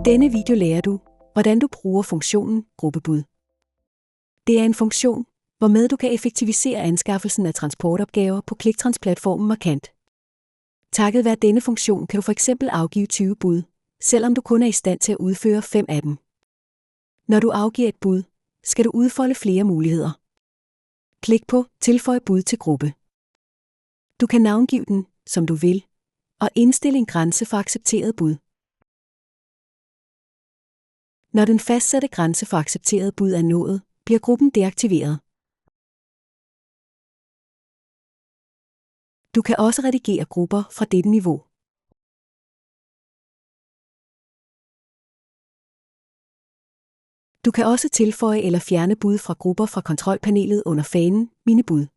denne video lærer du, hvordan du bruger funktionen gruppebud. Det er en funktion, hvormed du kan effektivisere anskaffelsen af transportopgaver på Kliktrans-platformen markant. Takket være denne funktion kan du f.eks. afgive 20 bud, selvom du kun er i stand til at udføre 5 af dem. Når du afgiver et bud, skal du udfolde flere muligheder. Klik på Tilføj bud til gruppe. Du kan navngive den, som du vil, og indstille en grænse for accepteret bud. Når den fastsatte grænse for accepteret bud er nået, bliver gruppen deaktiveret. Du kan også redigere grupper fra dette niveau. Du kan også tilføje eller fjerne bud fra grupper fra kontrolpanelet under fanen Mine bud.